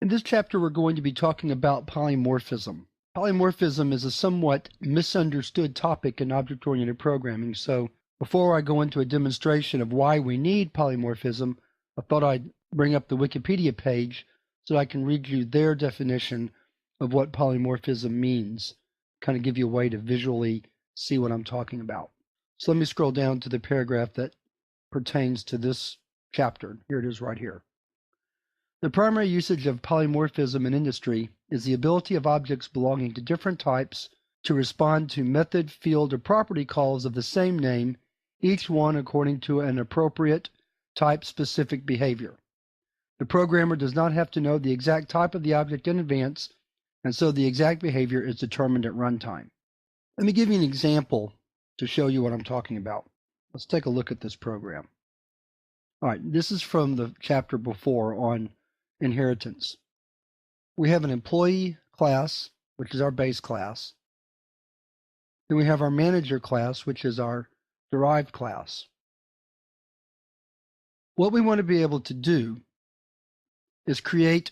In this chapter, we're going to be talking about polymorphism. Polymorphism is a somewhat misunderstood topic in object-oriented programming, so before I go into a demonstration of why we need polymorphism, I thought I'd bring up the Wikipedia page so I can read you their definition of what polymorphism means, kind of give you a way to visually see what I'm talking about. So let me scroll down to the paragraph that pertains to this chapter. Here it is right here. The primary usage of polymorphism in industry is the ability of objects belonging to different types to respond to method, field, or property calls of the same name, each one according to an appropriate type-specific behavior. The programmer does not have to know the exact type of the object in advance, and so the exact behavior is determined at runtime. Let me give you an example to show you what I'm talking about. Let's take a look at this program. All right, this is from the chapter before on inheritance. We have an employee class, which is our base class. Then we have our manager class, which is our derived class. What we want to be able to do is create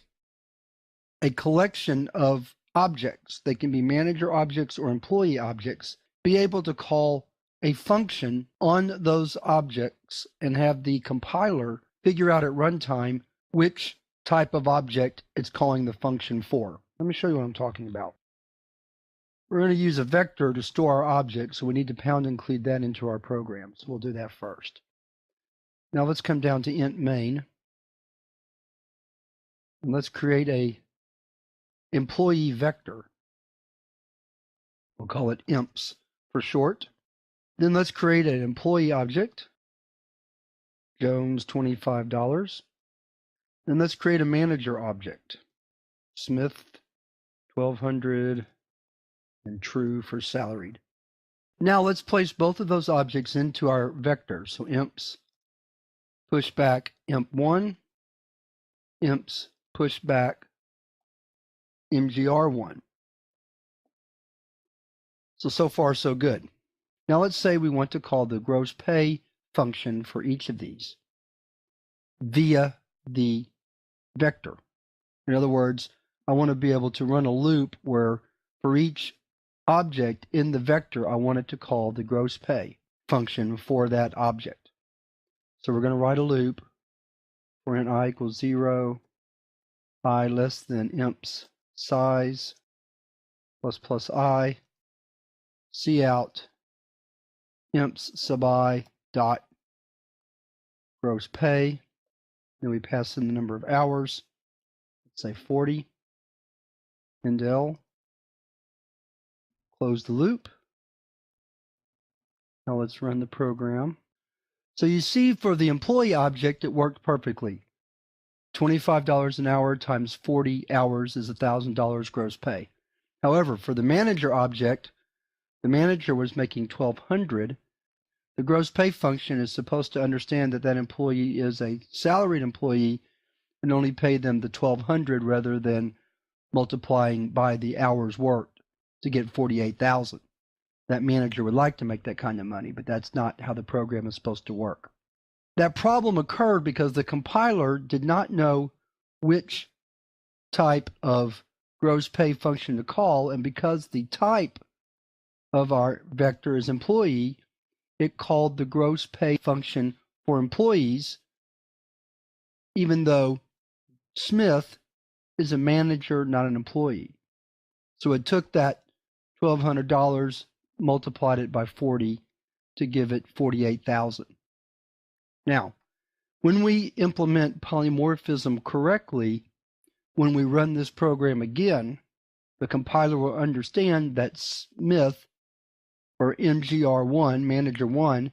a collection of objects. They can be manager objects or employee objects. Be able to call a function on those objects and have the compiler figure out at runtime which type of object it's calling the function for. Let me show you what I'm talking about. We're going to use a vector to store our object, so we need to pound include that into our program. So we'll do that first. Now let's come down to int main. And let's create a employee vector. We'll call it imps for short. Then let's create an employee object. Jones, $25. Then let's create a manager object. Smith, $1,200, and true for salaried. Now let's place both of those objects into our vector. So imps push back imp1, imps push back mgr1. So far so good. Now let's say we want to call the gross pay function for each of these via the vector. In other words, I want to be able to run a loop where for each object in the vector, I want it to call the gross pay function for that object. So we're going to write a loop for int I equals 0, I less than imps size plus I, cout imps sub I dot gross pay. Then we pass in the number of hours. Let's say 40. End L. Close the loop. Now let's run the program. So you see for the employee object, it worked perfectly. $25 an hour times 40 hours is $1,000 gross pay. However, for the manager object, the manager was making $1,200. The gross pay function is supposed to understand that that employee is a salaried employee and only pay them the $1,200 rather than multiplying by the hours worked to get $48,000. That manager would like to make that kind of money, but that's not how the program is supposed to work. That problem occurred because the compiler did not know which type of gross pay function to call, and because the type of our vector is employee, it called the gross pay function for employees, even though Smith is a manager, not an employee. So it took that $1,200, multiplied it by 40 to give it $48,000. Now, when we implement polymorphism correctly, when we run this program again, the compiler will understand that Smith, or mgr1, manager 1,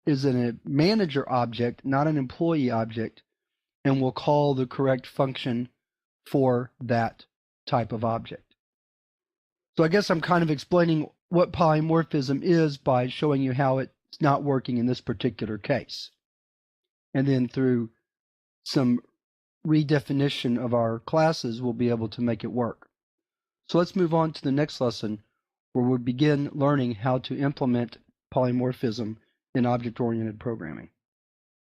is a manager object, not an employee object, and will call the correct function for that type of object. So I guess I'm kind of explaining what polymorphism is by showing you how it's not working in this particular case. And then through some redefinition of our classes, we'll be able to make it work. So let's move on to the next lesson, where we'll begin learning how to implement polymorphism in object-oriented programming.